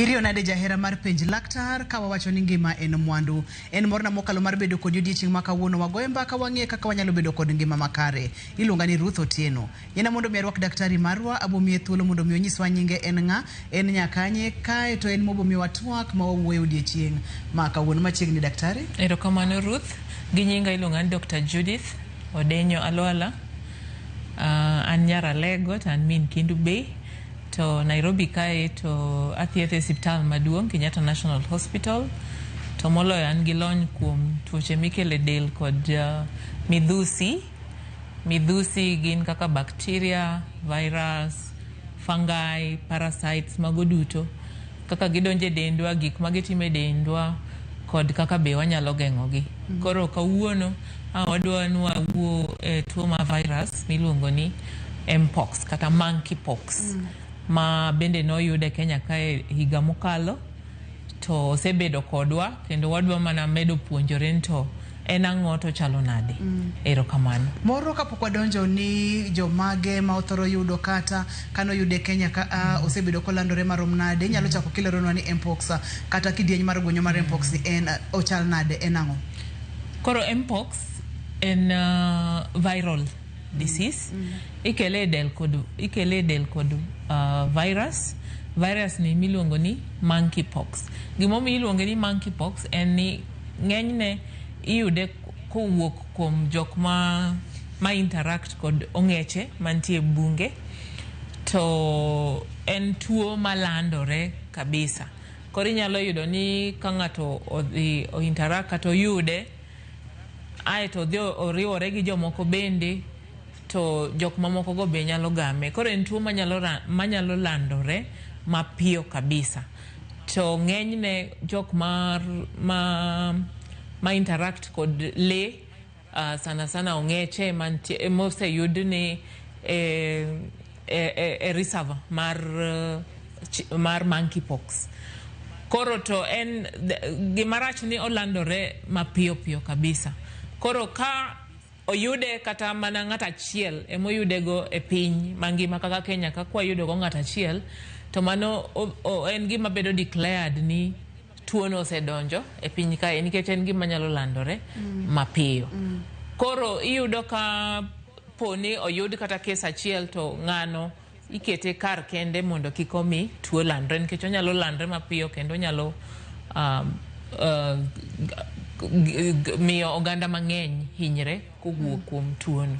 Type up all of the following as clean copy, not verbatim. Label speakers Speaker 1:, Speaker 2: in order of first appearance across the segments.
Speaker 1: Irio nade jahera mar penj laktar ka wawacho ni ngima en mwandu. En morna mokalo mar bedo kod odiochieng' ma kawuono wagoye mbaka wang'e kaka wanyalo bedo kod ngima makare. Iluonga ni Ruth Otieno. Yena mondo mi arwak daktari marwa abomiye thuolo mondo mi onyiswa nyinge en ng'a, en nyakanye kae to en mobo mi watwak ma wawuoye odiochieng' ma kawuono machiegni daktari.
Speaker 2: Erokamano Ruth, gi nyinga iluonga ni Dr. Judith Odenyo Alwala. An nyara Legot, an min Kendu Bay. To Nairobi kae to athieth e Siptal Maduong' Kenyatta National Hospital. To moloyo an gi lony kuom tuoche mikele del kod midhusi. Midhusi gin kaka bacteria, virus, fungi, parasites, mago duto. Kaka gidonje dendwa, gik magitime dendwa, kod kaka be wanyalo geng'ogi. Koro kawuono wadwa nwawuo tuo ma virus miluongo ni Mpox kata monkeypox. Ma bende noyude Kenya kae higa mokalo to osebedo kodwa kendo wadwa mana medo puonjore to en ang'o to chalo nade. Erokamano.
Speaker 1: Moro kapok wadonjo ni jomage ma othoro yudo kata kano yude Kenya ka osebedo kolandore marom nade, nyalo chako kileronwa ni Mpox kata kidieny mar gonyo mar Mpox ni en ochal nade, en ang'o?
Speaker 2: Koro Mpox en viral disease. Ikele del kod virus ni miluongo ni monkeypox. Gimomiyo iluonge ni monkeypox en ni ng'enyne iyude kowuok kuom jok ma interact kod ong'eche mantie bunge. To en tuo malandore kabisa. Koro inyalo yudo ni ka ng'ato odhi interact kata oyude ae to odhi oriwore gi jomoko bende, to jok mamoko go be nyalo game. Koro en tuo manyalo landore mapiyo kabisa. To ng'enyne jok ma interact kod le, sana sana ong'eche mose yud ni reserve mar monkeypox. Koro to en gimarach ni olandore mapiyo kabisa. Koro ka oyude kata mana ng'at achiel emoyude go e piny mangima kaka Kenya ka kwayudo go ng'at achiel, to mano en gima bedo declared ni tuo no osedonjo e piny kae nikech en gima nyalo landore mapiyo. Koro iyudo ka poni oyud kata kes achiel to ng'ano ikete kar kende mondo kik omi tuo landre nikech onyalo landre mapiyo kendo nyalo miyo oganda mang'eny hinyre kowuok kuom tuono.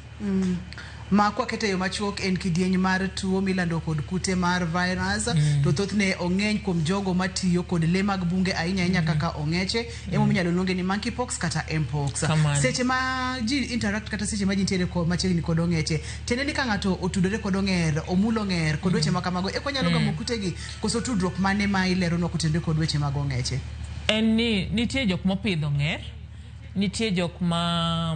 Speaker 1: Ma kwa kete yo machuok en kidieny mar tuo milando kod kute mar virus. To thothne ong'eny kuom jogo matiyo kod le mag bunge ahinya kaka ong'eche. Emo minyalo luonge ni monkeypox kata Mpox. Seche ma ji interact kata seche ma ji nitiere machiegni kod ong'eche, tiende ni ka ng'ato otudore kod ong'er, omulo ong'er kod weche makamago, eko nyalo gamo kutegi koso tudruok mane ma ileronwa kotende kod weche mag ong'eche?
Speaker 2: En ni nitie jok mopidho ng'er, nitie jok ma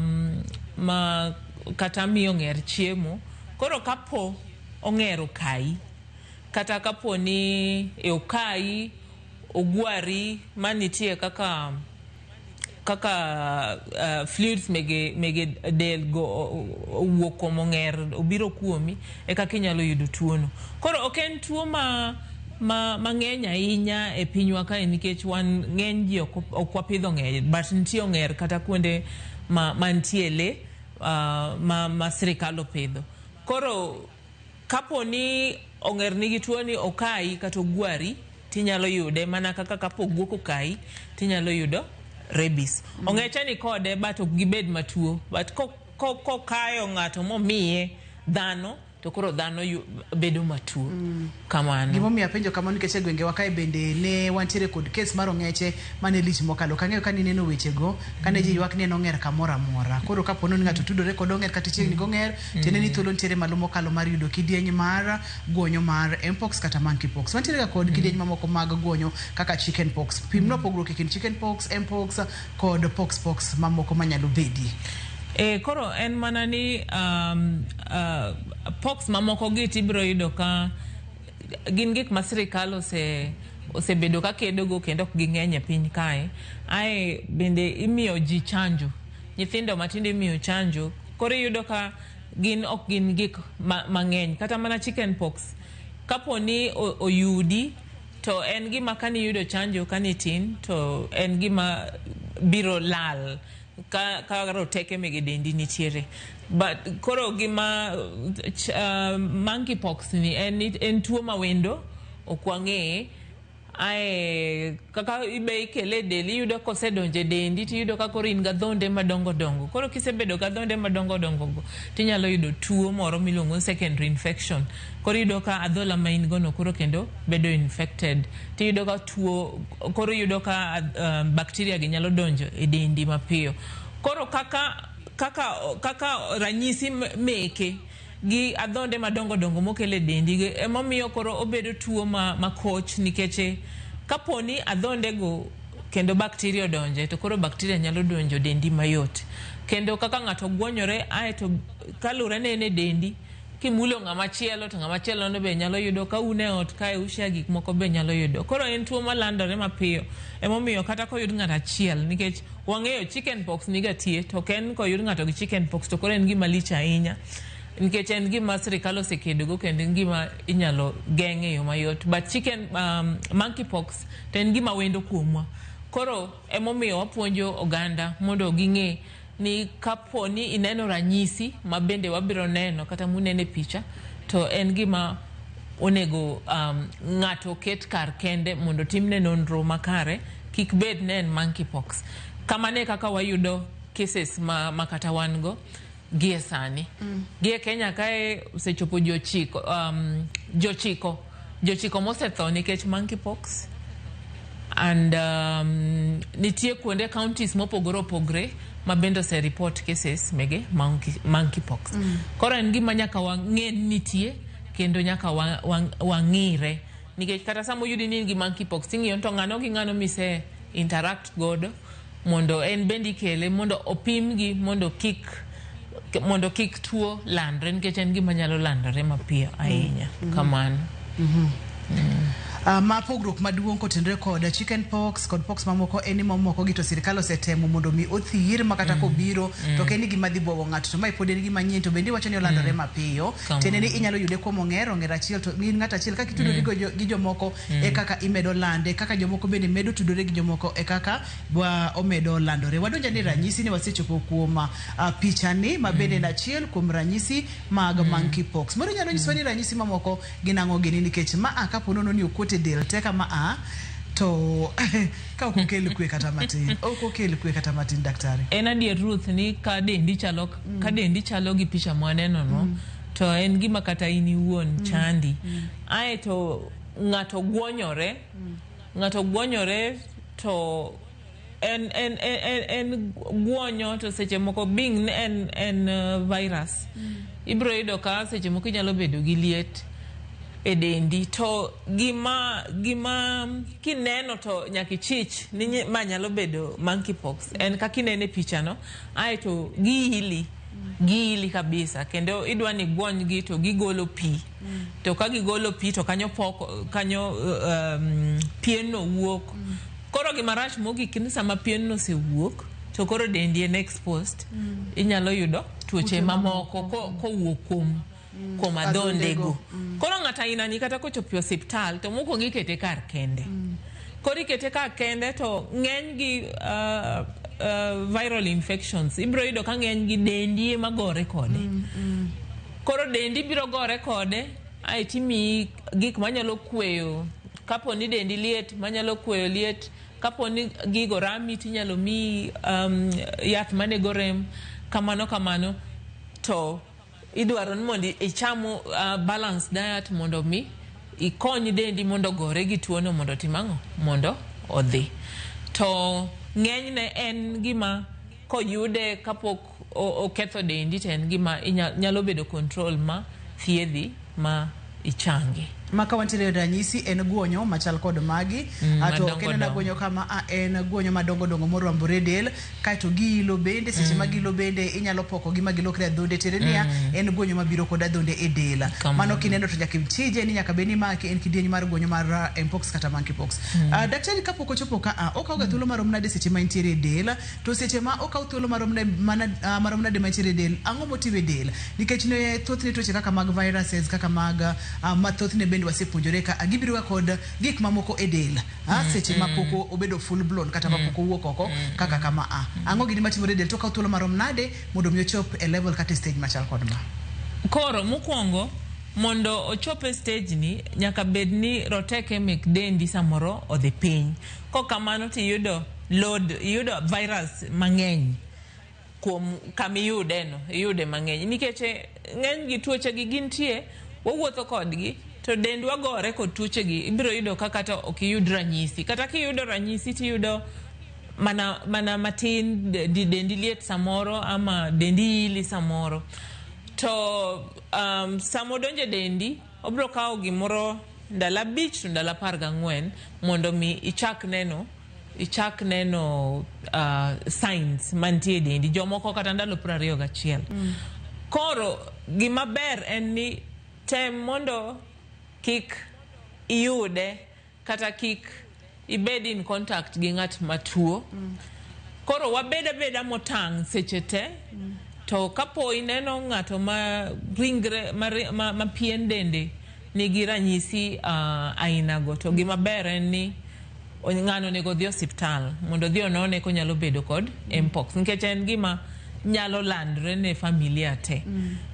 Speaker 2: kata miyo ng'er chiemo. Koro kapo ong'er okayi, kata kapo ni okayi ogwari manitie kaka fluids mege del go owuok kuom ong'er obiro kuomi, e kaka inyalo yudo tuono. Koro ok en tuo mang'eny ahinya e pinywa kae nikech wan ng'eny ji ok wapidho ng'er, but nitie ong'er kata kuonde mantie le ma sirikal opidho. Koro kapo ni ong'er nigi tuo ni okayi kata ogwari, tinyalo yude mana kaka kapo ogwok okayi tinyalo yudo rabies. Ong'eche ni kode but ok gibed matuo, but kokayo ng'ato momiye dhano to koro dhano bedo matuo. Kamano.
Speaker 1: Gimomiyo apenjo kamano nikech gwenge wa kae bende ne wantiere kod kes mar ong'eche mane lich mokalo. Kang'eyo ka nineno weche go kane ji ywak ni en ong'er kamoro amora. Koro kapo ni ng'ato tudore kod ong'er kata chiegni gong'er, tiende ni thuolo nitiere malo mokalo mar yudo kidieny mar guonyo mar Mpox kata monkeypox. Wantiere ga kod kidieny mamoko mag guonyo kaka chickenpox. Pimno pogruok e kind chickenpox, Mpox kod pox mamoko manyalo bedi.
Speaker 2: Koro en mana ni pox mamoko gi tibiro yudo ka gin gik ma sirikal osebedo ka kedogo kendo ok ging'eny e piny kae. Ae bende imiyo ji chanjo, nyithindo matindo imiyo chanjo. Koro yudo ka ok gin gik mang'eny. Kata mana chickenpox, kapo ni oyudi to en gima kani yudo chanjo kani tin to en gima biro lal ka roteke mege dendi nitiere. But koro gima monkeypox ni en tuo mawendo okwang'e ae kaka ibe ikele deli yudo kose donje dendi ti yudo ka koro in ga dhonde madongo dongo. Koro kisebedo ga dhonde madongo dongo go tinyalo yudo tuo moro miluongo secondary infection. Koro yudo ka adhola ma in gono koro kendo bedo infected. Ti yudo ka tuo koro yudo ka bacteria gi nyalo donjo e dendi mapiyo. Koro kaka ranyisi meke gi adhonde madongo dongo mokele dendi emomiyo koro obedo tuo makoch nikech kaponi adhonde go kendo bacteria donje to koro bacteria nyalo donjo dendi mayot. Kendo kaka ng'ato gwonyore aeto kalure ne dendi kimulo ng'ama chielo to ng'ama chielo no be nyalo yudo ka une ot kae ushia gik moko be nyalo yudo. Koro en tuo malandore mapiyo emomiyo kata koyud ng'ato achiel nikech wang'eyo chickenpox niga tie to ken koyud ng'ato gi chickenpox to koro en gima lich ahinya nikech en gima sirikal osekedogo kendo en gima inyalo geng'e yo mayot. But monkeypox to en gima wendo kuomwa. Koro emomiyo wapuonjo oganda mondo ging'e ni kaponi ineno ranyisi mabende wabiro neno kata munene picha to en gima onego ng'ato ket kar kende mondo timne nonro makare kik bed ne en monkeypox. Kamane kaka wayudo cases makata wan go gie sani. Gie Kenya kae osechopo jochiko mosetho nikech monkeypox and nitie kuonde counties mopogore opogre mabendo se report cases mege monkeypox. Koro en gima nyaka wang'e nitie kendo nyaka wang'ire nikech kata samo yudi ni gi monkeypox ting'iyo to ng'ano gi ng'ano mise interact godo mondo en bendi kele mondo opim gi mondo kik tuo landre nikech en gima nyalo landore mapiyo ahinya kamano.
Speaker 1: Ma pogruok maduong' kotenore kod chickenpox kod pox mamoko en mamoko gi to sirikal osetemo mondo mi othir makata kobiro to ken gima dhi bwogo ng'ato to mai pod en gima nyien to bende wacho ni olandore mapiyo tene ni inyalo yude kuom ong'ero achiel to gin ng'ato achiel kaka itudori gi jomoko e kaka imedo lande kaka jomoko bende medo tudore gi jomoko e kaka omedo landore. Wadonja ni ranyisi ni wasechopo kuom picha ni mabende na achiel kuom ranyisi mag monkeypox. Moro nyalo nyiswa ni ranyisi mamoko gin ang'o gini nikech ka ponono ni okote del teka to ka okel kwe kata matin okokel kwe kata matin daktari.
Speaker 2: En adier Ruth ni ka dendi chalo gi picha mwaneno no to en gima kata in iwuon chandi. Aeto ng'ato gwonyore to en gwonyo to seche moko being en virus ibro yudo ka seche moko nyalo bedo gi liet e dendi to gima kineno to nyaki chich ni ma nyalo bedo monkeypox en ka kinene picha no aeto giili kabisa kendo idwa ni gwony gi to gigolo pi to ka gigolo pi to kanyo pien no wuok. Koro gima rach mogik ni sama pien no se wuok to koro dendi en exposed inyalo yudo tuoche mamoko kowuok kuom adhondego. Koro ng'ata inani kata kochopo osiptal to mokwongo ikete kar kende. Koro ikete kar kende to ng'eny gi viral infections ibro yudo ka ng'eny gi dendi magore kode. Koro dendi biro gore kode aitimi gik manyalo kweyo kaponi dendi liet manyalo kweyo liet kaponi gigo rami tinyalo mi yath manego rem kamano to idwaro ni mondo ichamo balance diet mondo mi ikony dendi mondo gore gi tuono mondo timang'o mondo odhi. To ng'enyne en gima koyude kapok oketho dendi to en gima nyalo bedo control ma thiedhi ma ichangi.
Speaker 1: Maka wantiere ranyisi en guonyo machal kod magi ato kendo na guonyo kama en guonyo madongo dongo morwambore del kaito gilo bende seche magilo bende inyalo poko gi magilokre adhonde terenia en guonyo mabiro kod adhonde e del. Mano kineno to nyaka tije ni nyaka beni maki en kidieny mar guonyo mar mpox kata monkeypox. Daktari kapok ochopo ka okaw thuolo marom nade seche ma intiere e del to seche ma okaw thuolo marom nade ma intiere e del ang'o motiwe del nikech ne thothne tuoche kaka mag viruses kaka mag mathothne bende wasepuonjore ka agibiro kod gik mamoko e del seche mapoko obedo full blown kata mapoko wuok oko kaka kama ango gini matimore e del to ka thuolo marom nade mondo mi ochop e level kata stage machal kod ma.
Speaker 2: Koro mokwongo mondo ochope stage ni nyaka bed ni roteke mek dendi samoro odhi piny. Kokamano ti yudo virus mang'eny kuom kamiyude no, yude mang'eny. Nikech ng'eny gi tuoche gi gintie, wawuotho kodgi, to dendwa gore kod tuoche gi, ibiro yudo kata okiyud ranyisi. Kata kiyudo ranyisi tiyudo mana matin dendi liet samoro ama dendi ili samoro. To samo donje dendi, obro kawo gimoro ndala 5 to ndala 14 mondo mi ichak neno signs mantie dendi. Jomoko kata ndalo 21. Koro gima ber en ni tem mondo kik iyude kata kik ibed in contact gi ng'at matuo. Koro wabeda motang' seche te. To kapo ineno ng'ato ma ringre ma pien dende nigi ranyisi ainago, to gima ber en ni ng'ano nego dhi osiptal mondo dhi onone ko nyalo bedo kod mpox, nikech en gima nyalo landre ne familia te.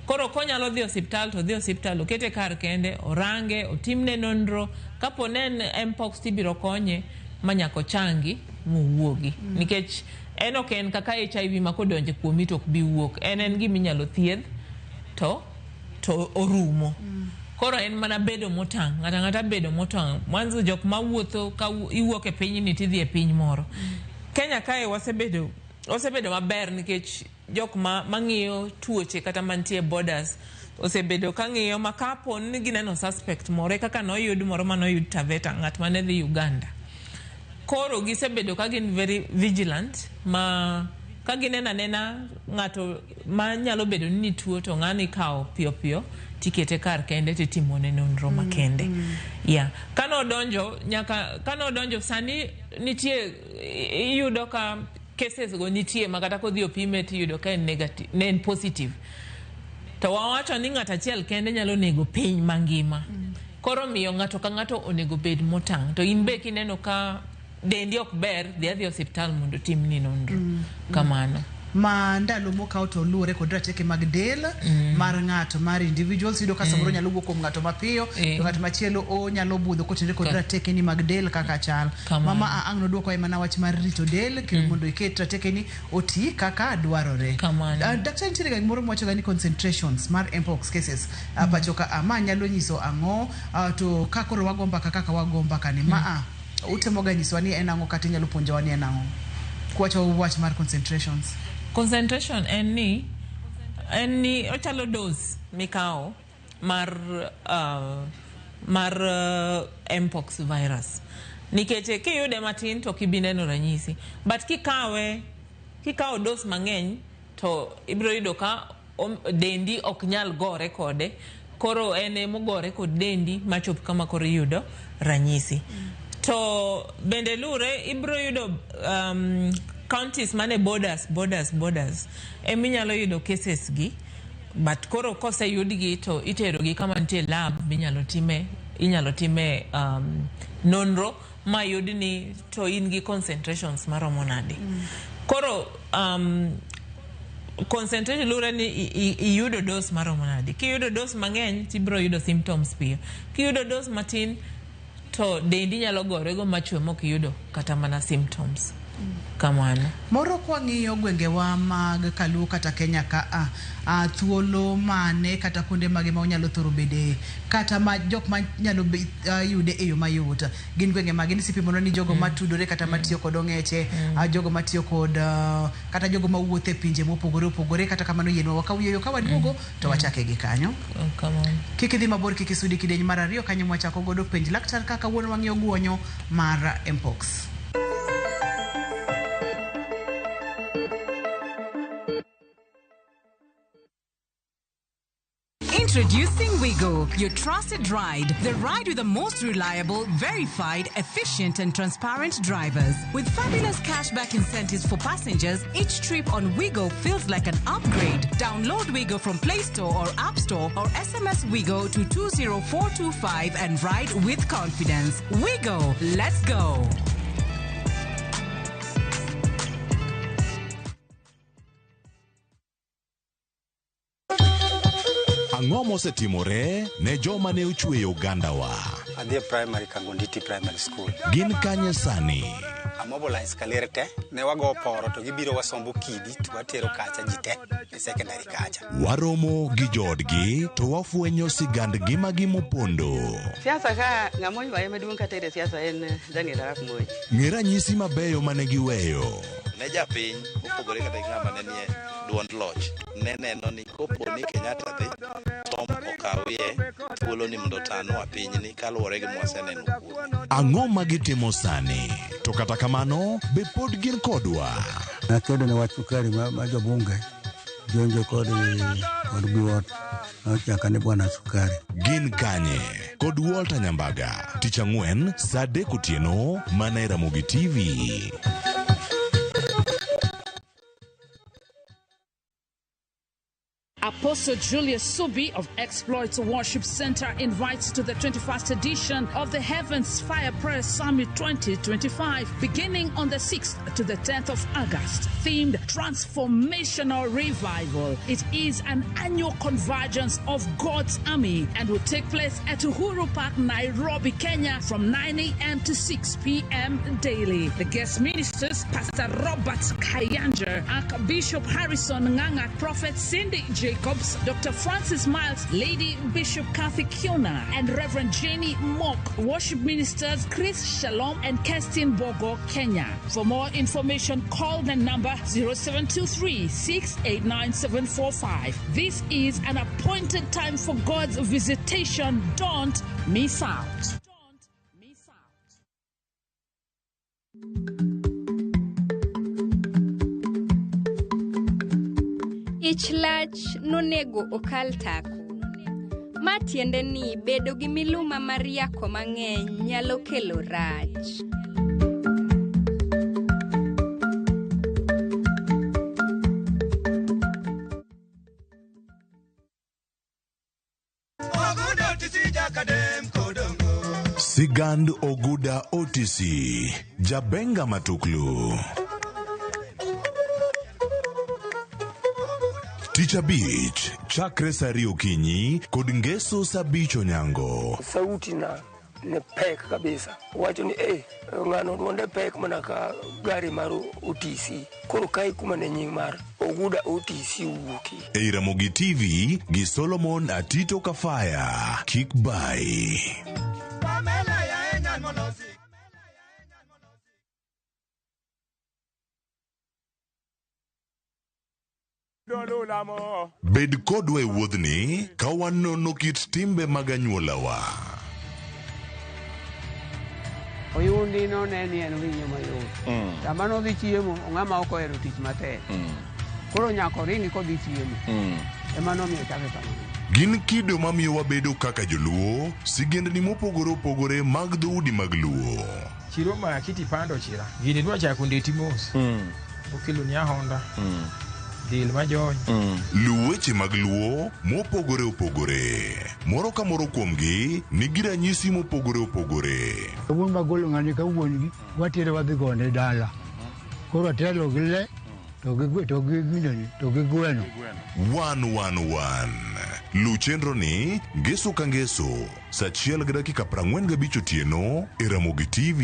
Speaker 2: Koro ko nyalo dhi osiptal to dhi osiptal, okete kar kende, orange, otimne nonro, kapo nen mpox tibiro konye manyako changi muwuogi. Nikech en ok en kaka HIV ma kodonje kuomi to ok bi wuok. En gima inyalo thiedh to orumo. Koro en mana bedo motang', ng'ata bedo motang'. Mwanzo jok ma wuotho ka iwuok e piny ni tidhi e piny moro. Kenya kae wasebedo maber nikech jok mang'iyo tuoche kata mantie borders osebedo ka ng'iyo makapo ni gineno suspect moro kaka noyud moro manoyud Taveta, ng'at mane dhi Uganda. Koro gisebedo ka gin very vigilant, ma ka ginena ng'ato ma nyalo bedo ni tuo to ng'ani kawo piyo tikete kar kende titimone nonro makende. Kano donjo sani nitie, iyudo ka cases go nitie makata kodhi opime tiyudo ka en negative, ne en positive. To wawacho ni ng'ato achiel kende nyalo nego piny mangima. Koro miyo ng'ato ka ng'ato onego bed motang'. To in be kineno ka dendi ok ber, dhi osiptal mondo timni nonro. Kamano.
Speaker 1: Ma ndalo mokaw to luore kod rateke mag del mar ng'ato mar individuals, yudo ka samoro nyalo wuok kuom ng'ato mapiyo to ng'at machielo nyalo budho kotenore kod rateke ni mag del kaka chal. Mama ang' noduoko mana wach mar rito del kendo mondo iket rateke ni oti kaka dwarore. Daktari nitiere ga gimoro mwacho ga ni concentrations mar mpox cases pacho ka ma nyalo nyiso ang'o, to kakoro wagomba kaka wagomba kani utemo ga nyiso ni en ang'o kata nyalo puonjowa ni en ang'o kwacho wach mar concentrations.
Speaker 2: Concentration en ni ochalo dose mikao mar mpox virus. Nikech kiyude matin to kibineno ranyisi, but kikawo dose mang'eny to ibiro yudo ka dendi ok nyal gore kode. Koro en mogore kod dendi machop kama koro yudo ranyisi. To bende lure ibiro yudo counties mane borders eminyalo yudo cases gi, but koro kose yudgi to itero gi kama nitie lab inyalo time nonro ma yudni to in gi concentrations maromo nade. Koro concentration lure ni iyudo dose maromo nade. Kiyudo dose mang'eny tibiro yudo symptoms piyo. Kiyudo dose matin to dendi nyalo gore go machwe mok yudo kata mana symptoms. Kamano.
Speaker 1: Moro kwa ng'iyo gwengewa mag Kaluo kata Kenya ka thuolo mane kata kuonde mage ma onyalo thoro bede kata ma jok ma nyalo yude e yo mayot. Gin gwenge mage ni sipi mono ni jogo matudore kata matiyo kod ong'eche, jogo matiyo kod kata jogo mawuothe pinje mopogore kata kamano yienwa wakawuoyo ka waduogo to wachake gi kanyo.
Speaker 2: Kamano.
Speaker 1: Kik idhi mabor, kik isudi kidenyo mar ariyo kanyo mwachako godo penj laktar kaka wuon wang'iyo guonyo mar mpox.
Speaker 3: Introducing Wigo, your trusted ride. The ride with the most reliable, verified, efficient and transparent drivers. With fabulous cashback incentives for passengers, each trip on Wigo feels like an upgrade. Download Wigo from Play Store or App Store or SMS Wigo to 20425 and ride with confidence. Wigo, let's go.
Speaker 4: Ang'o mosetimore ne joma ne ochweyo Ugandawa?
Speaker 5: Adhi primary Kangonditi Primary School.
Speaker 4: Gin kanye sani?
Speaker 5: Amobilize kalerte ne wago poro to gibiro wasombo kidi to watero kacha jite e secondary kacha.
Speaker 4: Waromo gi jodgi to wafwenyo sigandgi magimopondo.
Speaker 6: Siasa ka ng'amo ywaye maduong' katere siasa en Daniel Arap Moi.
Speaker 4: Ng'era nyisi mabeyo mane giweyo.
Speaker 7: Ne japiny opogore kata ng'ama ne nie duond loch ne neno ni kopo ni Kenyatta dhi tom okawie thuolo ni mondo tanwa pinyni kaluwore gi mwaseneno kuome.
Speaker 4: Ang'o magitimo sani? To kata kamano be pod gin kodwa.
Speaker 8: Nakedo ne wach sukari ma jobunge jonjo kod buot nochaka ne bwana sukari.
Speaker 4: Gin kanye kod Walter Nyambaga tich ang'wen saa 3 otieno mana e Ramogi TV.
Speaker 9: Apostle Julius Subi of Exploits Worship Center invites to the 21st edition of the Heavens Fire Prayer Summit 2025, beginning on the 6th to the 10th of August, themed Transformational Revival. It is an annual convergence of God's army and will take place at Uhuru Park, Nairobi, Kenya from 9 a.m. to 6 p.m. daily. The guest ministers, Pastor Robert Kayanja, Archbishop Harrison Nganga, Prophet Cindy Jacobs, Dr. Francis Miles, Lady Bishop Kathy Kiona, and Reverend Jenny Mock. Worship ministers Chris Shalom and Kestin Bogo, Kenya. For more information, call the number 0723-689-745. This is an appointed time for God's visitation. Don't miss out. Don't miss out.
Speaker 10: Ich lach nonego okal tako. Ma tiende ni bedo gi miluma mar yako mang'eny nyalo kelo rach.
Speaker 4: Sigand Oguda OTC Jabenga Matuklu. Ticha Beach, chakre sari okinyi, kod ngeso sabicho nyango.
Speaker 11: Sauti na ne pek kabisa. Wacho ni ngano duonde pek manaka gari maru OTC. Koro kai kuma ne nying mar Oguda OTC uwuki.
Speaker 4: Ei Ramogi TV, gi Solomon Atito Kafaya, Kick by. Bed kodwa e wuodhni ka wanono kit timbe mag anyuolawa.
Speaker 6: Oyundi no ne ni en winyo mayot. Sama no dhi chiemo, ng'ama ok ohero tich matek. Koro nyako ringi kodhi chiemo. Ema nomiyo chake kamano.
Speaker 4: Gin kido mamiyo wabedo kaka joluo, sigendni mopogore opogore mag dhoudi mag luo.
Speaker 12: Chiro ma kiti pando chira. Gini dwa chako ndeti mos. Okelo nya Honda. Dil majony.
Speaker 4: Luweche mag luo mopogore opogore. Moro ka moro kuomgi nigi ranyisi mopogore opogore.
Speaker 8: Wuon magolo ng'ani ka wuongi watere wadhi gone dala. Koro telo gi le to gi gweno.
Speaker 4: 111 Lu chenro ni ngeso ka ngeso saa 1:45 otieno e Ramogi TV.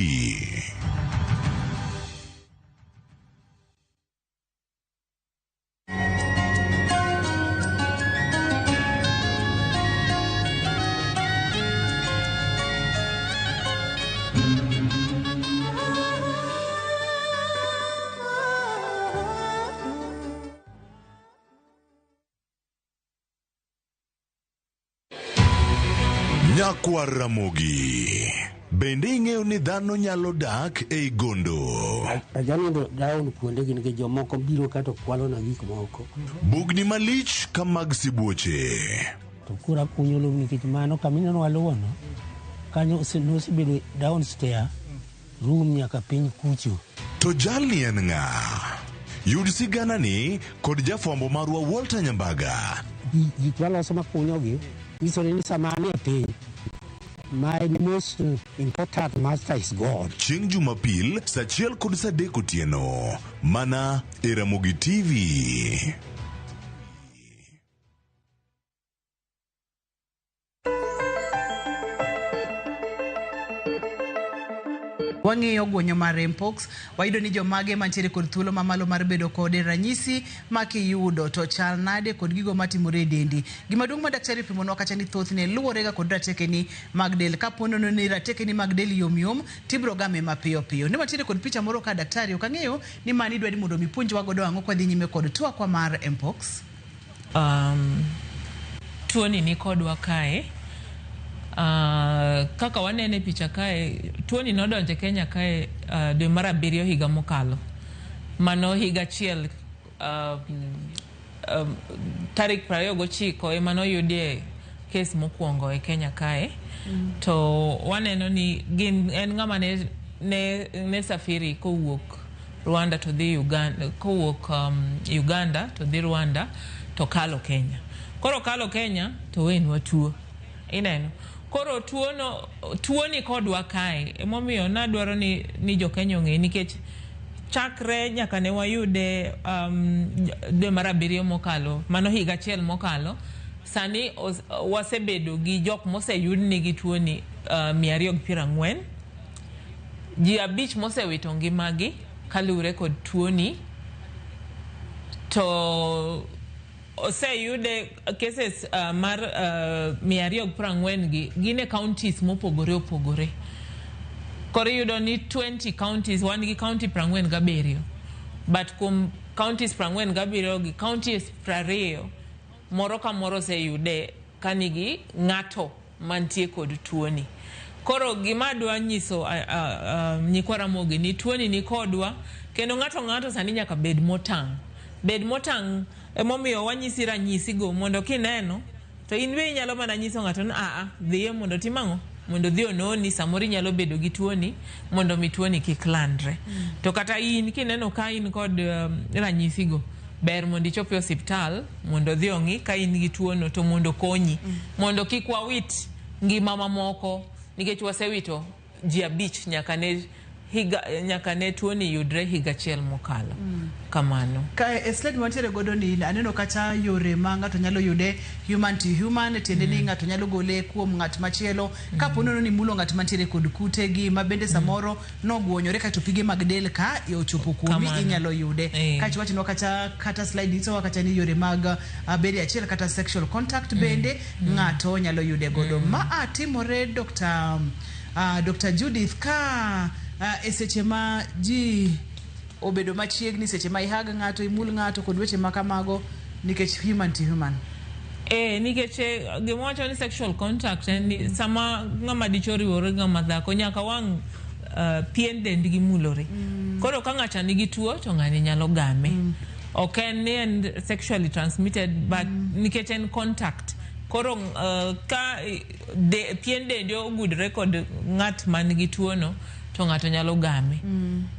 Speaker 4: Nyakwa Ramogi, bende ing'eyo ni dhano nyalo dak ei gondo.
Speaker 11: Ajanindo daon kuonde gin gi jomoko biro kato kwalo na gik moko.
Speaker 4: Bugni malich ka mag sibuoche.
Speaker 13: to kura kunyo lo nikech mano kamina no waluono kanyo nosebedo downstairs room nyaka piny kucho.
Speaker 4: To jalni en ng'a? Yud sigana ni kod jafwambo marwa Walter Nyambaga.
Speaker 13: Gik waloso makunyogi isore ni samani e piny. My most important master is God.
Speaker 4: Chieng' Jumapil, saa 1 kod saa 3 otieno. Mana e Ramogi TV.
Speaker 1: Wang'iyo guonyo mar mpox, wayudo ni jomage mantiere kod thuolo mamalo mar bedo kode ranyisi makiyudo to chal nade kod gigo matimore e dendi. Gima duong' ma daktari pimonwa kacha ni thothne luworega kod ratekeni mag del. Kaponono ni ratekeni mag del yom tibro game mapiyo piyo. Ne mantiere kod picha moro ka daktari ok ang'eyo ni mani idwa ni mondo mi puonjwa godo ang'o kwa dhi nyime kod twakwa mar mpox.
Speaker 2: Tuoni ni kodwa kae. Kaka wanene picha kae, tuoni nodonje Kenya kae dwe mar 7 higa mokalo. Mano higa achiel tarik 29 ema noyudie kes mokwongo e Kenya kae. To waneno ni en ng'ama ne safiri kowuok Rwanda to dhi Uganda, kowuok Uganda to dhi Rwanda to kalo Kenya. Koro kalo Kenya to wenwa tuo. Ineno. Koro tuoni kodwa kae. Emomiyo nadwaro ni jo Kenya ong'e nikech chakre nyaka ne wayude dwe mar 7 mokalo, mano higa achiel mokalo, sani wasebedo gi jok moseyud nigi tuoni 240. Ji 5 mosewito ngimagi kaluwore kod tuoni. To oseyude cases mar 240 gi gine counties mopogore opogore. Koro yudo ni 20 counties, wan gi county 47. But kum counties 47 gi counties 20 moro ka moro oseyude kanigi ng'ato mantie kod tuoni. Koro gima dwa nyiso nyikwa Ramogi ni tuoni ni kodwa, kendo ng'ato sani nyaka bed motang'. Bed motang' emomiyo wanyisi ranyisi go mondo kineno to in be inyalo mana nyiso ng'ato ni dhiye mondo timang'o mondo dhi ononi samori nyalo bedo gi tuoni mondo mi tuoni kik landre. To kata in kineno ka in kod ranyisi go ber mondo ichopi hospital mondo dhi ong'i ka in gi tuono to mondo konyi mondo kik wawit ngima mamoko nikech wasewito ji 5 nyaka ne tuoni yudre higa achiel mokalo. Kamano.
Speaker 1: Ka slide mantiere godo ni aneno kacha yore ma ng'ato nyalo yude human to human, tiende ni ng'ato nyalo gole kuom ng'at machielo. Kaponono ni mulo ng'at mantiere kod kute gi mabende samoro noguonyore kato pige mag del ka ochopo kuomi inyalo yude. Kacha wachino kacha kata slide ito kacha ni yore mag bedi achiel kata sexual contact bende ng'ato nyalo yude godo. Ma timore Dr. Judith ka eseche ma ji obedo machiegni, seche ma ihaga ng'ato imul ng'ato kod weche makamago nikech human to human.
Speaker 2: Nikech gimawacho ni sexual contact ni sama ng'ama dichwo riwore ng'ama dhako nyaka wang' pien dendgi mulore. Koro ka ng'ato nigi tuo to ng'ani nyalo game. Ok en sexually transmitted but nikech en contact. Koro ka pien dendi ogudre kod ng'at man gi tuono to ng'ato nyalo game.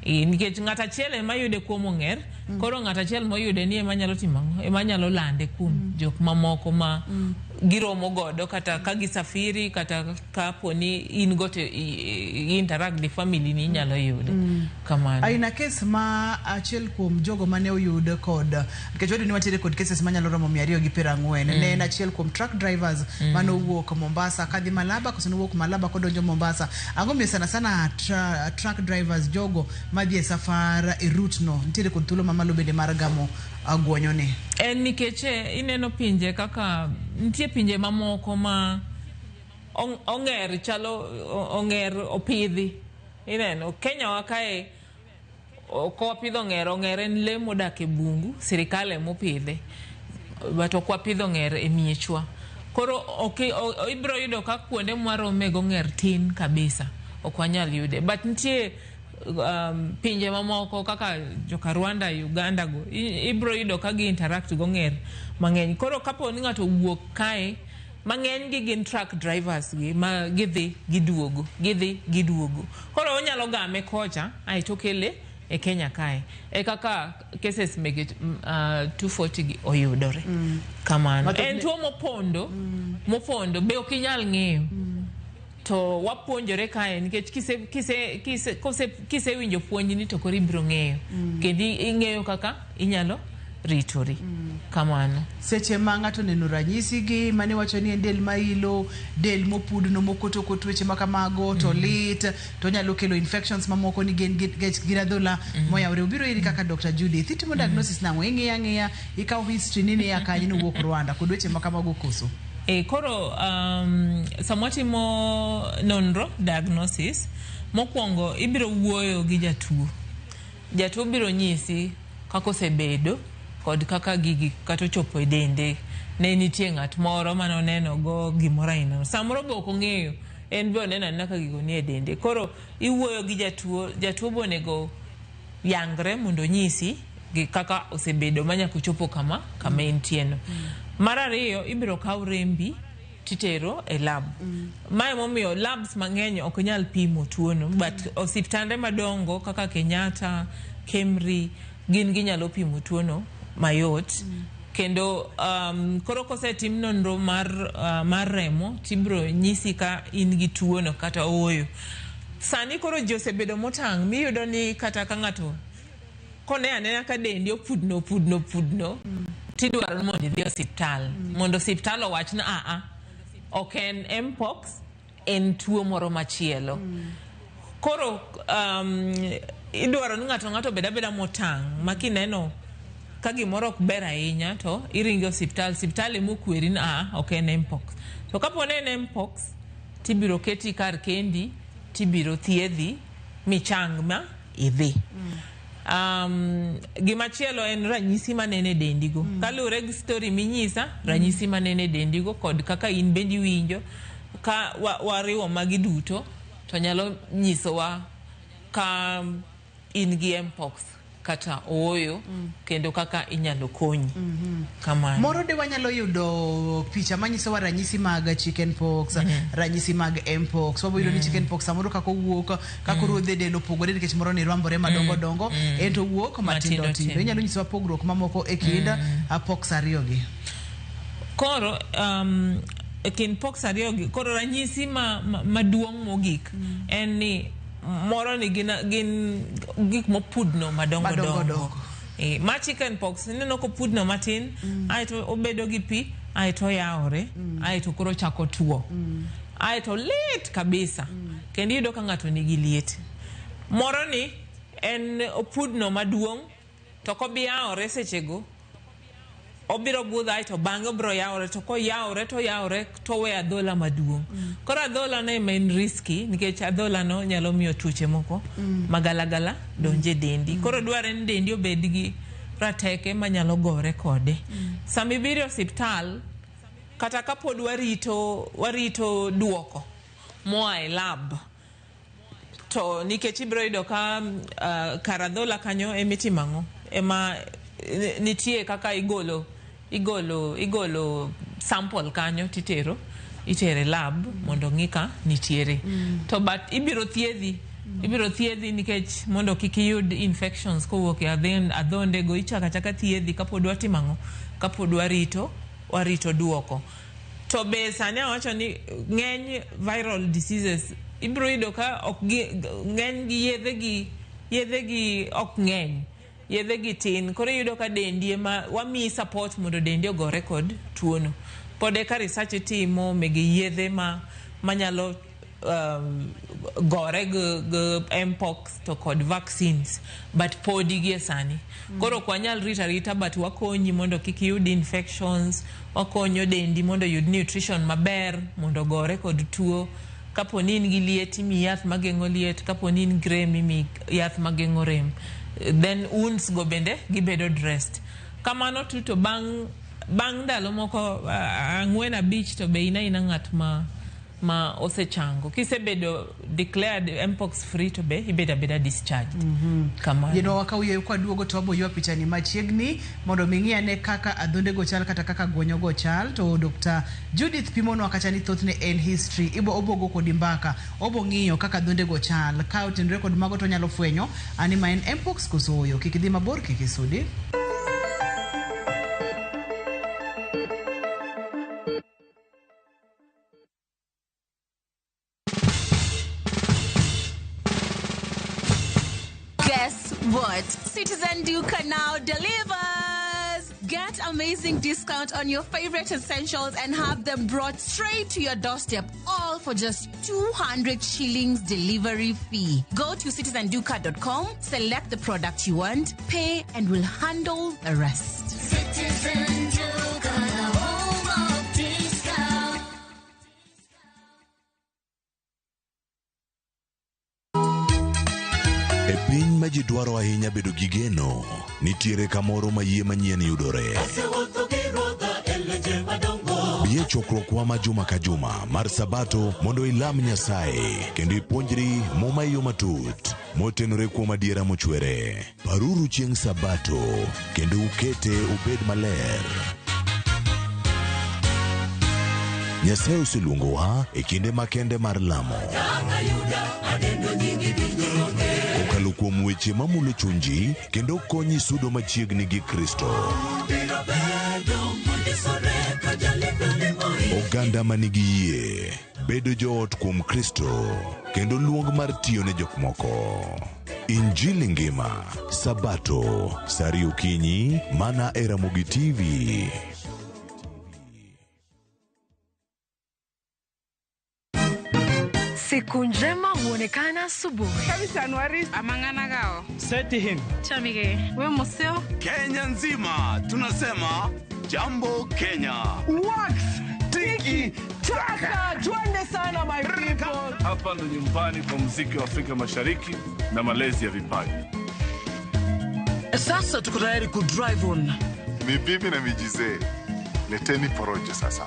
Speaker 2: Nikech ng'ato achiel ema yude kuom ong'er, koro ng'ato achiel moyude ni ema nyalo timo, ema nyalo lande kuom jok mamoko ma giromo godo kata ka gisafiri kata ka poni in go to interact the family ni nyalo yude. Kamano.
Speaker 1: Aina kes ma achiel kuom jogo mane oyude kod nikech wadi ni watiere kod cases manyalo romo 240. Ne en achiel kuom truck drivers mano wuok Mombasa kadhi Malaba, koso wuok Malaba kodonjo Mombasa. Ang'o miyo sana truck drivers jogo madhi e safar e route no ntiere kod thuolo mamalo bende mar gamo aguonyo ne.
Speaker 2: Nikech ineno pinje kaka nitie pinje mamoko ma ong'er chalo ong'er opidhi. Ineno Kenya wakae ko pidho ong'er en le modak e bungu, sirikal emopidhe. But ok wapidho ong'er e miechwa. Koro ibro yudo ka kuonde mwarome go ong'er tin kabisa. Ok wanyal yude. But nitie pinje mamoko kaka joka Rwanda, Uganda go ibro yudo ka gi interact go ong'er mang'eny. Koro kapo ni ng'ato wuok kae mang'eny gi gin truck drivers gi ma gidhi giduogo koro onyalo game kocha ai to kele e Kenya kae e kaka cases mege 240 gi oyudore kamano en tuo mopondo be okinyal ng'eyo to wapuonjore kae nikech kise winjo puonj ni to koro ibiro ng'eyo kendo ing'eyo kaka inyalo ritori kamano
Speaker 1: seche ma ng'ato neno ranyisi gi mane wacho ni en del mailo del mopudno mokoto weche makamago to lit to nyalo kelo infections mamoko ni gin adhola moyawre obiro iri kaka Dr. Judith itimo diagnosis nango ing'iya ikawo history nini ya kanyi no wuok Rwanda kod weche makamago koso
Speaker 2: koro samotimo nonro diagnosis mokwongo ibiro wuoyo gi jatuo biro nyisi kako sebedo kod kaka gigi kato chopo e dende ne nitie ng'at moro manoneno go gimoro aina samoro be ok ong'eyo en be oneno naka gigo nie dende koro iwuoyo gi jatuo bonego yangre mondo nyisi gi kaka osebedo manyako chopo kama entieno mar ariyo ibiro kaw rembi titero e lab mae momiyo labs mang'eny ok nyal pimo tuono but osiptande madongo kaka Kenyatta Kemri gin ginyalo pimo tuono mayot kendo koro kosetim nonro mar remo tibro nyisi ka in gi tuono kata oyo sani koro ji osebedo motang' miyudo ni kata ka ng'ato kone anena ka dendi opudno tidwaro mondo idhi osiptal mondo osiptal owach na ok en mpox en tuo moro machielo koro idwaro ni ng'ato beda motang' makineno ka gimoro ok ber ahinya to iringo osiptal emokweri na ok en mpox to kaponi en mpox tibiro keti kar kendi tibiro thiedhi michang ma idhi gimachielo en ranyisi manene dendigo kalure gi story minyisa ranyisi manene dendigo kod kaka in bendi winjo ka wariwo magi duto to nyalo nyisowa ka in gi mpox kata oyo kendo kaka inyalo konyi kamano
Speaker 1: moro de wanyalo yudo picha manyisowa ranyisi mag chickenpox ranyisi mag mpox wabiro ni chickenpox samoro kako wuok kako ruodhe del opogore nikech moro ni rwambore madongo ento wuok matindo inyalo nyisowa pogruok mamoko e kind pox ariyo gi
Speaker 2: koro kin pox ariyo gi koro ranyisi maduong' mogik en ni moro ni gin gik mopudno madongo ma chickenpox neno ko pudno matin aito obedo gi pi aito yawre aito koro chako tuo aito lit kabisa kendo yudo ka ng'ato nigi liet moro ni en opudno maduong' to kobi yawre sechego obiro budho aito bang'e obiro yawre to koyawre to we adhola maduong' koro adhola no en risky nikech adhola no nyalo miyo tuoche moko magalagala donje dendi koro dware ni dendi obed gi rateke manyalo gore kode sami biro osiptal kata kapod warito duoko moa e lab to nikech ibiro yudo ka kar adhola kanyo emitimang'o ema nitie kaka igolo sample kanyo itere lab mondo ng'ika nitiere to but ibiro thiedhi nikech mondo kik iyud infections kowuok e adhonde go ichaka thiedhi kapod watimang'o kapod warito duoko to be sani awacho ni ng'eny viral diseases ibiro yudo ka ng'eny gi yedhe gi ok ng'eny yedhe gi tin koro yudo ka dendi ema wamiyi support mondo dendi ogore kod tuono pode ka research itimo mege yedhe manyalo gore gi mpox to kod vaccines but podi gi sani koro kwanyal rita but wakonyi mondo kik yud infections wakonyo dendi mondo yud nutrition maber mondo gore kod tuo kaponi in gi liet imi yath mageng'o liet kaponi in gi rem imi yath mageng'o rem then wounds go bende gibedo dressed kamano to bang' ndalo moko 4-5 to be ina ng'at ma osechango. Kisebedo declared mpox free to be ibeda discharged. Kama
Speaker 1: you know wakauye kwa duogo to aboywa pichani machiegni mondo mingia ne kaka adhonde go chal kata kaka gonyo go chal to Dr. Judith Pimono wakachani thothne en history ibo obogo kod mbaka obo ng'iyo kaka adhonde go chal ka otenre kod mago to nyalo fwenyo ani ma en mpox kosoyo kikidhi mabor kikisudi.
Speaker 3: Guess what? Citizen Duca now delivers! Get amazing discount on your favorite essentials and have them brought straight to your doorstep, all for just 200 shillings delivery fee. Go to citizenduca.com, select the product you want, pay, and we'll handle the rest.
Speaker 14: Citizen Duca, the home of discount.
Speaker 4: E piny ma ji dwaro ahinya bedo gi geno, nitiere kamoro ma yie manyien yudore. Bie chokruokwa ma juma ka juma mar Sabato mondo ilam Nyasaye kendo ipuonjri moma yo matut motenore kuom adiera mochwere. Paruru chieng' Sabato kendo ukete obed maler. Nyasaye oseluongowa e kinde makende mar lamo. Kokalo kuom weche mamulo chunji kendo konyi sudo machiegni gi Kristo. Oganda manigi yie bedo joot kuom Kristo kendo luong mar tiyo ne jok moko. Injili ngima Sabato sari okinyi mana e Ramogi TV.
Speaker 15: Siku njema huonekana asubuhi.
Speaker 16: Kabisa Januari amangana gao.
Speaker 15: Seti him. Chamige. We museo.
Speaker 17: Kenya nzima tunasema jambo Kenya.
Speaker 16: Wax, tiki, taka. Twende sana my people.
Speaker 18: Hapa ndo nyumbani kwa muziki wa Afrika Mashariki na malezi ya vipaji.
Speaker 16: Sasa tuko tayari ku drive on.
Speaker 19: Mibibi na mijize. Leteni porojo sasa.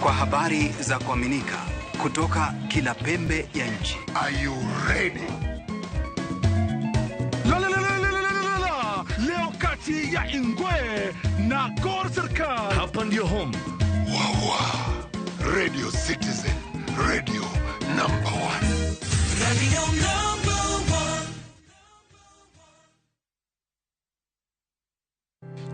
Speaker 20: Kwa habari za kuaminika kutoka kila pembe ya nchi.
Speaker 19: Are you ready?
Speaker 18: Leo kati ya Ingwe na Gor Serikali.
Speaker 19: Hapa ndio home. Radio Citizen, radio number 1.
Speaker 14: Radio number 1.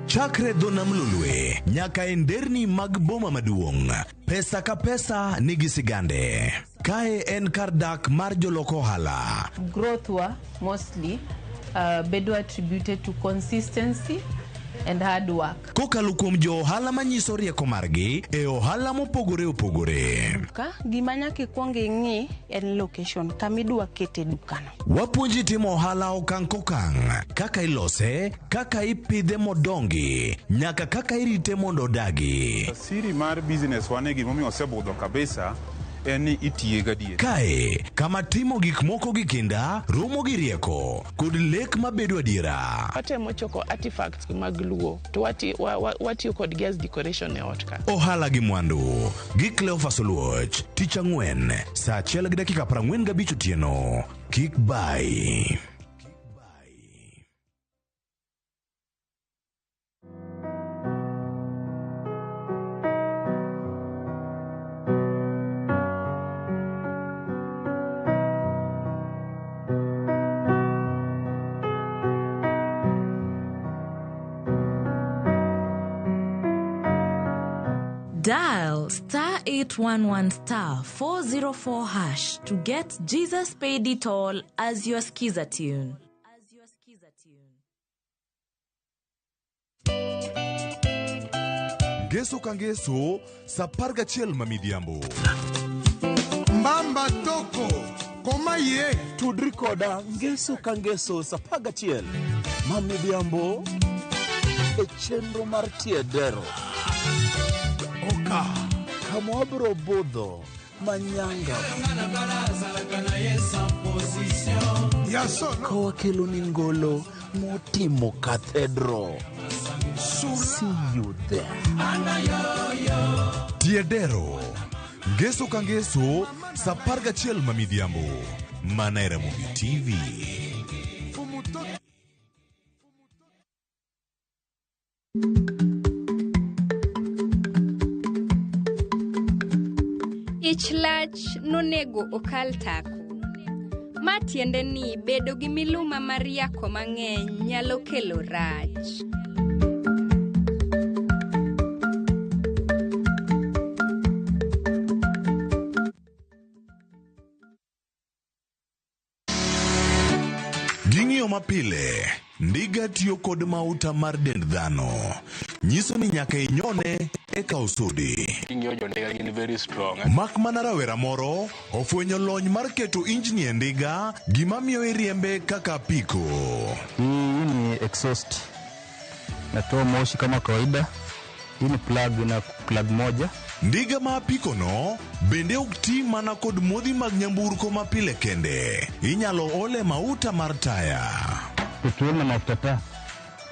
Speaker 4: Chakre dona mlulwe, nyaka enderni mag boma maduong. Pesa ka pesa nigi sigande. Kae en kardak mar joloko hala.
Speaker 21: Growth wa mostly bedo attributed to consistency and hard work.
Speaker 4: Kokalo kuom jo hala manyiso rieko margi e ohala mopogore opogore.
Speaker 22: Ka gimanya kikwonge ng'i en location kamidwa kete dukano.
Speaker 4: Wapuonji timo ohala okang' kokang', kaka ilose, kaka ipidhe modongi, nyaka kaka irite mondo odagi.
Speaker 23: Siri mar business wane gimomiyo osebudho kabisa eni itiye gadier.
Speaker 4: Kae, kama timo gik moko gi kinda, romo gi rieko, kod lek mabedo adiera.
Speaker 24: Atemo choko artifacts mag luo, to watiyo kod gas decoration e ot ka.
Speaker 4: Ohala gi mwandu, gi Cleophas Oluoch, tich ang'wen, saa 1:45 otieno. Kik bai.
Speaker 25: Dial *811*404# to get Jesus Paid It All as your skiza tune.
Speaker 4: Geso kangeso, saparga chel mamidhiambo.
Speaker 26: Mbamba toko, koma ye.
Speaker 27: Tudri koda, ngeso kangeso, saparga chel mamidhiambo. E chenro mar tiedero. Oka kamwabro budho manyanga kowa kelo ni ngolo motimo kathedro See you there.
Speaker 4: Tiedero. Ngeso ka ngeso, sa 11 mamidhiambo. Mana era Movie TV.
Speaker 5: Ich lach nonego okal tako. Ma tiende ni bedo gi miluma mar yako mang'eny nyalo kelo rach.
Speaker 4: Ging'iyo mapile, ndiga tiyo kod mauta mar dend dhano. Nyiso ni nyaka inyone eka osudi.
Speaker 6: Ging'iyo jo ndiga gin very strong.
Speaker 4: Mak mana rawera moro, ofwenyo lony mar keto injini e ndiga, gima miyo iriembe kaka apiko.
Speaker 7: Hii ni exhaust. Natoa moshi kama kawaida. Hii ni plug moja.
Speaker 4: Ndiga ma apiko no, bende ukti mana kod modhi mag nyamburko mapile kende. Inyalo ole mauta mar taya.
Speaker 7: Ukiona mafuta taa.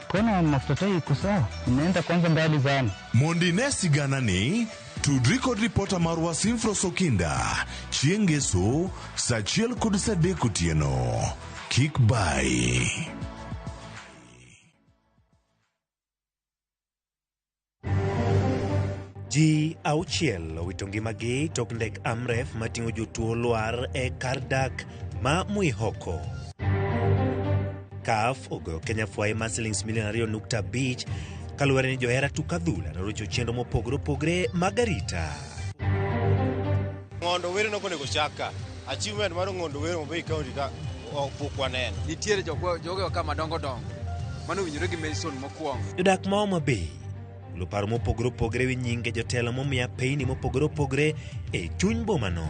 Speaker 7: Kona mafuta taa iko sawa. Inaenda kwanza mbali sana.
Speaker 4: Mondine sigana ni tudri kod ripota mar Wasimfro Sokinda. Chiengeso, sachiel kod sadeko tieno. Kick by.
Speaker 8: Ji auchiel owito ngimagi tok ndek Amref mating'o jotuo lwar e kar dak ma Mwihoko. CAF ogoyo Kenya fwai mar silings milion 2.5 kaluwore ni johera tuk adhula norocho chenro mopogore opogore mag arita.
Speaker 9: Ng'ondo were nokonego chaka. Achievement mar ng'ondo were Mobei County ka pok waneno.
Speaker 10: Nitiere jogo kama dongo mano winjore gi Mason mokwongo.
Speaker 8: Jodak ma Homa Bay paro mopogore opogore wi nyinge jotelo momiya peini mopogore opogore e chuny boma no.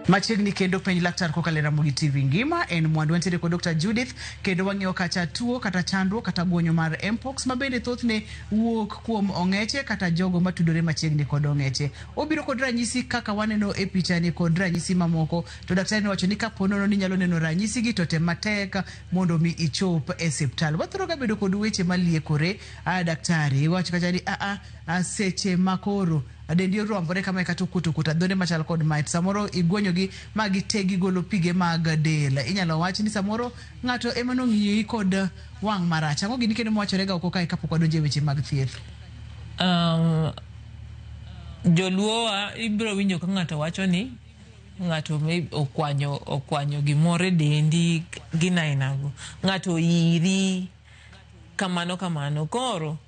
Speaker 1: Machiegni kendo penj laktar kokalo Ramogi TV ngima en mwandu wantiere kod Dr. Judith kendo wang'iyo kacha tuo kata chandruok kata guonyo mar mpox mabende thothne wuok kuom ong'eche kata jogo matudore machiegni kod ong'eche. Obiro kod ranyisi kaka waneno e pichani kod ranyisi mamoko to daktari nowacho ni kaponono ni nyalo neno ranyisi gi to tem matek mondo mi ichop e osiptal. Wathoro ga bedo kod weche maliekore daktari wacho kacha ni seche makoro adendi rombore kama katukuta dhone machal kod mait samoro iguonyogi magi tegi golo pige mag del. Inyalo wach ni samoro ng'ato ema nong'iyi kod wang' marach. Ang'o gini kendo mwachore ga oko kae kapok wadonjo e weche mag thieth?
Speaker 2: Joluowa ibiro winjo ka ng'ato wacho ni ng'ato okwanyo gimore dendi ginainago. Ng'ato iri kamano koro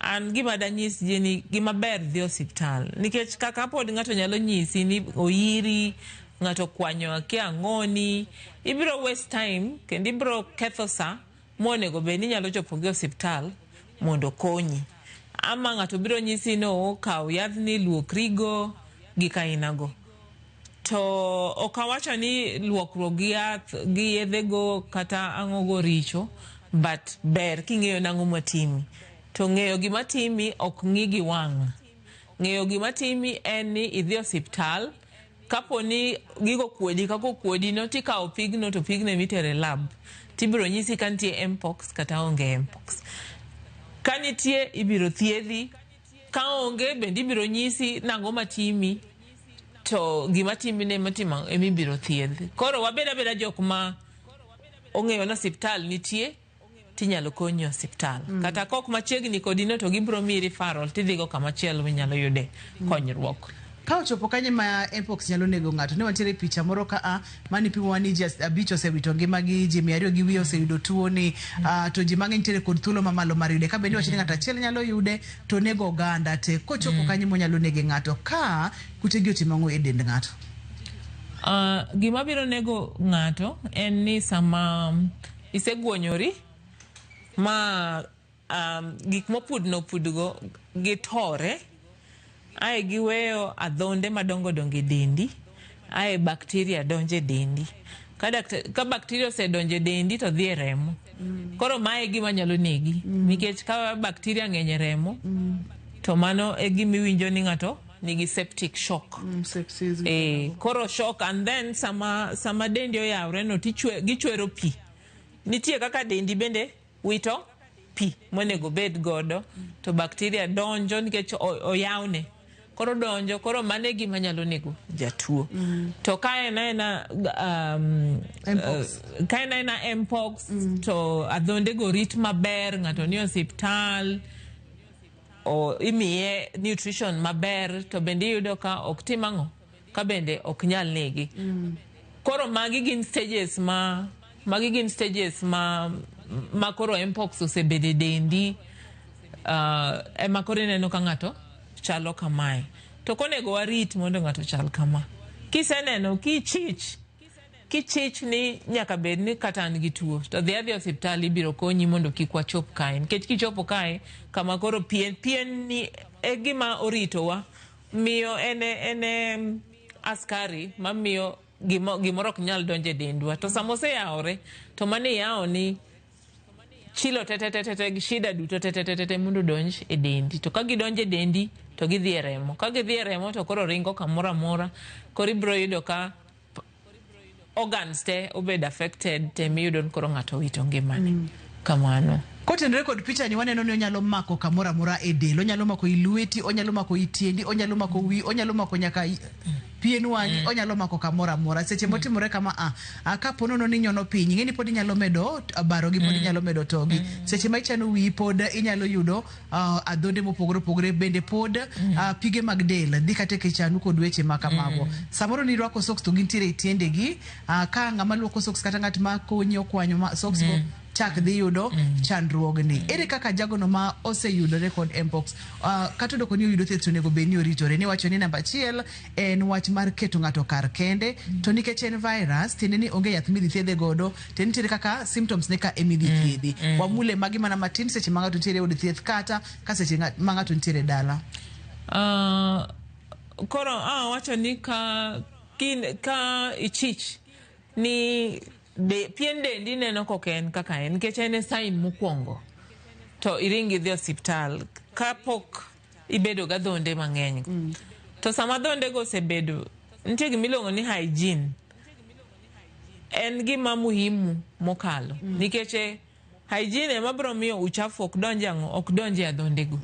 Speaker 2: an gima danyis jeni gima ber dhi osiptal nikech kaka pod ng'ato nyalo nyisi ni oiri ng'ato kwanyo ke ang'oni ibiro waste time kendo ibiro ketho sa monego be ni nyalo chopo gi osiptal mondo konyi ama ng'ato biro nyisi no kaw yadhni luokrigo gi kainago to okawacho ni luokruok gi yath gi yedhego kata ang'ogo richo but ber king'eyo nang'o matimi. To ng'eyo gima timi ok ng'i gi wang'. Ng'eyo gima timi en ni idhi osiptal kapo ni gigo kuodi kako kuodi no tikawo pigno to pigne mitere lab tibiro nyisi ka nitie mpox kata onge mpox. Ka nitie ibiro thiedhi, ka onge bende ibiro nyisi nang'o matimi to gima timi ne matimo emibiro thiedhi. Koro wabeda jok ma ong'eyo na osiptal nitie tinyalo konyo osiptal. Kata kok machiegni kodino to gibiro miyi referral tidhigo kama chielo minyalo yude konyruok.
Speaker 1: Ka ochopo kanye ma mpox nyalo nego ng'ato ne wantiere picha moro ka mani pimo ni ji 5 osewito ngimagi ji 200 gi wiye oseyudo tuo ni to ji mang'eny nitiere kod thuolo mamalo mar yude ka bende wacho ni ng'ato achiel nyalo yude to nego oganda te kochopo kanye monyalo nege ng'ato ka kutegi otimo ang'o e dend ng'ato?
Speaker 2: Gima biro nego ng'ato en ni sama iseguonyori ma gik mopudgo gitore ae giweyo adhonde madongo dendi ae bakteria donje dendi ka bakteria osedonje dendi to dhi e remo koro mae gima nyalo negi nikech ka bakteria ng'eny e remo to mano e gima iwinjo ni ng'ato nigi septic shock.
Speaker 1: Sepsis.
Speaker 2: Koro shock, and then sama dendi oyawre no gichwero pi. Nitie kaka dendi bende wito pi monego bed godo, to bacteria donjo nikech oyawne. Koro donjo, koro mane gima nyalo nego jatuo. To kaena mpox, to adhonde go rit maber, ng'ato ni osiptal, o imiye nutrition maber, to bende yudo ka ok timang'o, ka bende ok nyal negi. Koro magi gin stages ma koro mpox osebede dendi, ema koro ineno ka ng'ato chalo kamae. To konego warit mondo ng'ato chal kama. Kiseneno kichich ni nyaka bed ni kata an gi tuo, to dhi adhi osiptal ibiro konyi mondo kik wachop kae. Nikech kichopo kae, kama koro pien ni e gima oritowa, miyo ene askari mamiyo gimoro ok nyal donje dendwa. To samose yaore, to mane yao ni chilo tete shida duto tete mondo donj e dendi. To ka gidonje dendi to gidhi e remo. Ka gidhi e remo to koro ringo kamora mora, koro ibiro yudo ka organs te obed affected, te miyudo koro ng'ato wito ngimane. Kamano.
Speaker 1: Kotenre kod picha ni waneno ni onyalo mako kamora mora e del, onyalo mako i lweti, onyalo mako i tiendi, onyalo mako wi, onyalo mako nyaka pien wang'i, onyalo mako kamora mora. Seche motimore kama ka ponono ni nyono piny, ng'eni pod inyalo medo baro gi, pod inyalo medo togi. Seche ma ichano wi pod inyalo yudo adhonde mopogore opogore, bende pod pige mag del dhi kata ke chanu kod weche ma kamago. Samoro ni rwako socks to gintiere i tiendegi, ka ng'ama luoko socks kata ng'at ma konyi okwanyo socks go chak dhi yudo chandruogni. Ere kaka jagono ma oseyudore kod mpox kata doko ni oyudo thieth onego bed ni oritore? Ni wacho ni namba 1 en wach mar keto ng'ato kar kende, to nikech en virus tiende ni onge yath midhi thiedhe godo, to nitiere kaka symptoms ne ka emidhi thiedhi. Wamule magi mana matin seche ma ng'ato nitiere od thieth kata ka seche ma ng'ato nitiere dala.
Speaker 2: Koro wacho ni ka ichich ni pien dendi neno koken kaka en, nikech en sign mokwongo, to iringi dhi osiptal kapok ibedo ga dhonde mang'eny. To sama dhonde go osebedo, nitie gimiluongo ni hygiene, en gima muhimu mokalo, nikech hygiene ema biro miyo uchafu ok donje adhonde go.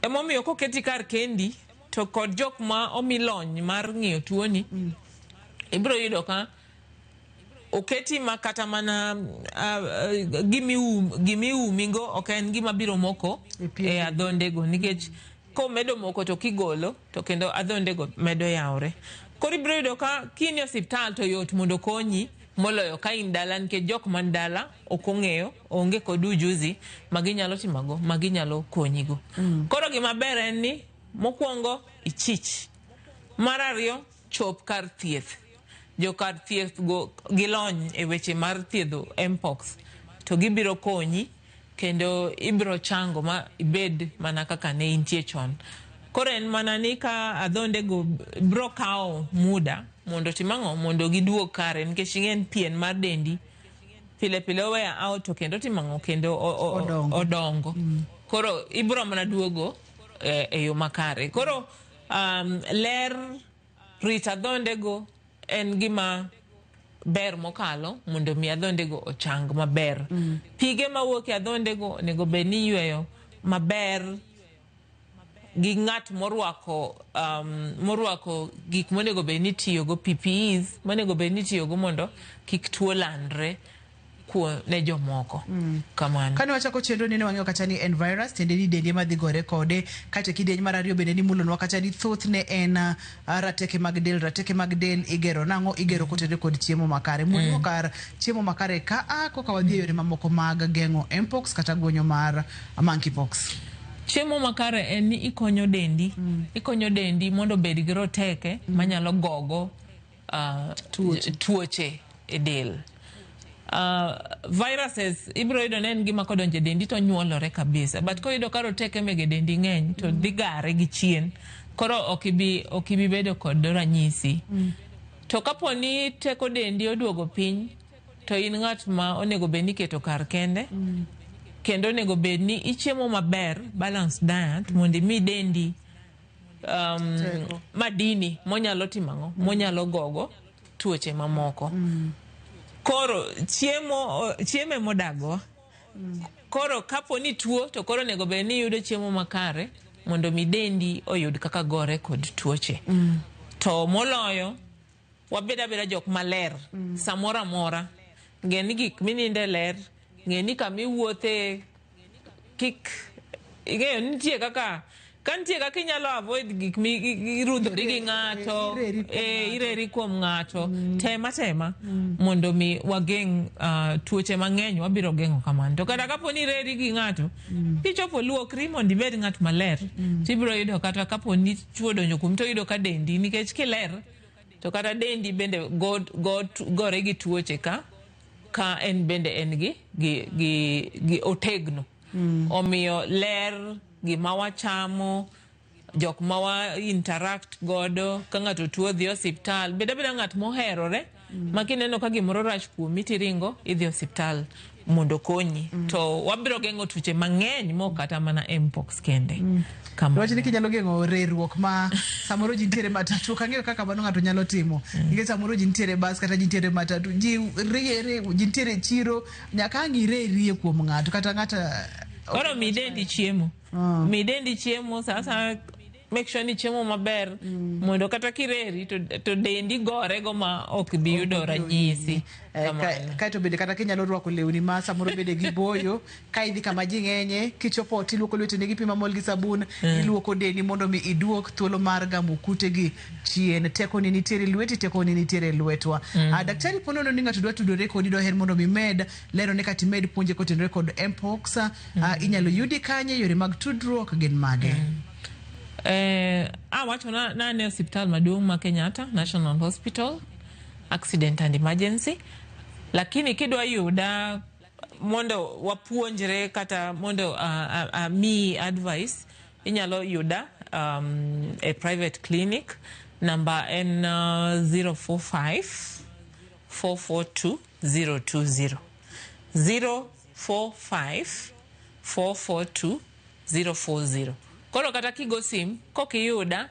Speaker 2: Emomiyo koketi kar kendi to kod jok ma omilony mar ng'iyo tuoni, ibiro yudo ka oketi ma kata mana gimiumigo ok en gima biro moko e adhondego, nikech komedo moko to kigolo to kendo adhondego medo yawre. Koro ibiro yudo ka kini osiptal to yot mondo konyi moloyo ka in dala, nikech jok man dala ok ong'eyo, onge kod ujuzi maginyalo timago, maginyalo konyigo. Koro gima ber en ni mokwongo ichich. Mar ariyo, chop kar thieth. Jo kar thieth go gilony e weche mar thiedho mpox, to gibiro konyi kendo ibiro chango ma ibed mana kaka ne intie chon. Koro en mana ni ka adhonde go biro kawo muda mondo timang'o mondo giduog kare, nikech ing'en pien mar dendi pile oweya out to kendo timang'o kendo odongo. Koro ibiro mana duogo e yo makare. Koro ler rito adhonde go en gima ber mokalo mondo mi adhondego ochang maber. Pige mawuok e adhondego onego bed ni yweyo maber gi ng'at morwako gik monego bed ni tiyogo, PPEs monego bed ni tiyogo mondo kik tuo landre ne jomoko. Kamano.
Speaker 1: Kane wachako chenro nene wang'eyo kata ni en virus, tiende ni dendi ema dhi gore kode, kata kidieny mar ariyo bende ni mulonwa kata ni thoth ne en rateke mag del igero nang'o? Igero kotenre kod chiemo makare. Mulonwa kar chiemo makare ka koka wadhi e yore mamoko mag geng'o mpox kata guonyo mar monkeypox.
Speaker 2: Chiemo makare en ni ikonyo dendi mondo bed gi roteke manyalo gogo tuoche e del. Viruses ibiro yudo ne en gima kodonje dendi to nyuolore kabisa, but koyudo ka roteke mege dendi ng'eny to dhi gare gi chien, koro ok ibi bedo kod ranyisi. To kapo ni teko dendi oduogo piny, to in ng'at ma onego bed ni keto kar kende, kendo nego bed ni ichiemo maber, balanced diet, mondo mi dendi madini monyalo timango, monyalo gogo tuoche mamoko. Koro chieme modago. Koro kapo ni tuo to koro nego bed ni yudo chiemo makare mondo mi dendi oyud kaka gore kod tuoche. To moloyo wabeda beda jok maler samora mora. Ngeni gik mininde ler, ngeni kami wuothe kik ing'eyo nitie kaka kantie kaka inyalo avoid gik mirudhori gi ng'ato, ireri kuom ng'ato, tema mondo mi wageng' tuoche mang'eny wabiro geng'o kamano. To kata kapo ni ireri gi ng'ato, kichopo luokri mondo ibed ng'at maler, tibiro yudo kata kapo ni chuo donjo kuom to yudo ka dendi, nikech kiler, to kata dendi bende gore gi tuoche ka en bende en gi otegno. Omiyo ler gima wachamo, jok ma wa interact godo, ka ng'ato tuo dhi osiptal, beda ng'at moherore, ma kineno ka gimoro rach kuomi tiringo idhi osiptal mondo konyi. To wabiro geng'o tuoche mang'eny mo kata mana mpox kende.
Speaker 1: Wach ni kinyalo geng'o reruok ma samoro ji nitiere matatu, kang'eyo kaka mano ng'ato nyalo timo. Nikech samoro ji nitiere bas kata ji nitiere matatu, ji nitiere chiro, nyaka ang' irerie kuom ng'ato kata ng'ata.
Speaker 2: Koro mi dendi chiemo. Mi dendi chiemo, sasa make sure ni chiemo maber, mondo kata kireri to dendi gore go ma ok bi yudo ranyisi.
Speaker 1: Kaito bende kata kinyalo rwako lewni ma samoro bende gi boyo, ka idhi kama ji ng'enye, kichopo tiluoko lweteni gi pi mamol gi sabun, iluoko dendi mondo mi iduok thuolo mar gamo kute gi chien. Teko ni nitiere lweti, teko ni nitiere lwetwa. Daktari ponono ni ng'ato dwa tudore kodi, doher mondo mi med lero ne kati med puonje kotenore kod mpox, inyalo yudi kanye, yore mag tudruok gin mage?
Speaker 2: Wacho na ne hospital maduong' ma Kenyatta National Hospital, Accident and Emergency. Lakini kidwa yuda mondo wapuonjre kata mondo mi advice, inyalo yuda a private clinic. Number n 045 442 020 045 442 040. Koro kata kigo sim, kokiyuda,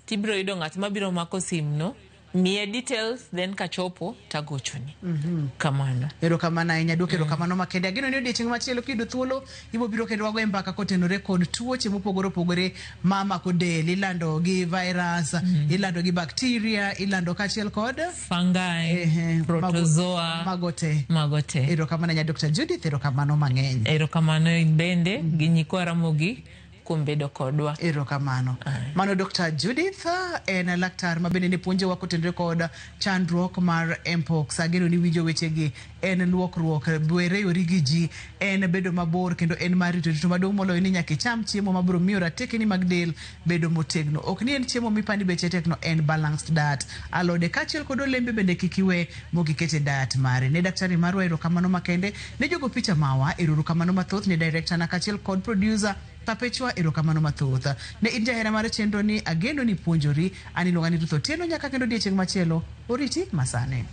Speaker 2: tibiro yudo ng'at mabiro mako sim no, miye details, then kachopo tagochoni. Kamano.
Speaker 1: Erokamano ahinya, duok erokamano makende. Ageno ni odiochieng' machielo kiyudo thuolo, ibo biro kendo wago mbaka kotenore kod tuoche mopogore opogore mamako del, ilando gi virus, ilando gi bacteria, ilando kachiel kod
Speaker 2: fungi, protozoa, magote.
Speaker 1: Erokamano ahinya Dr. Judith, erokamano mang'eny.
Speaker 2: Erokamano bende gi nyikwa Ramogi kumbedo kodwa.
Speaker 1: Erokamano. Mano Dr. Judith en laktar mabende ne puonjo wa kotenore kod chandruok mar mpox. Ageno ni winjo wechegi en luokruok, bwere yori gi ji, en bedo mabor kendo en marito to maduong' moloyo ni nyaka icham chiemo mabiro miyo ratekni mag del bedo motegno. Ok ni en chiemo mipani beche tekno, en balanced diet. Alode kachiel kod olembe bende kik iwe mogikete diet mare. Ne daktari marwa erokamano makende, ne jogo picha mawa erokamano mathoth, ne director na kachiel kod producer Perpetua erokamano mathoth. Ne in jahera mar chenro ni, ageno ni puonjori. Ani luonga ni Ruth Otieno, nyaka kendo odiochieng' machielo, oriti masane.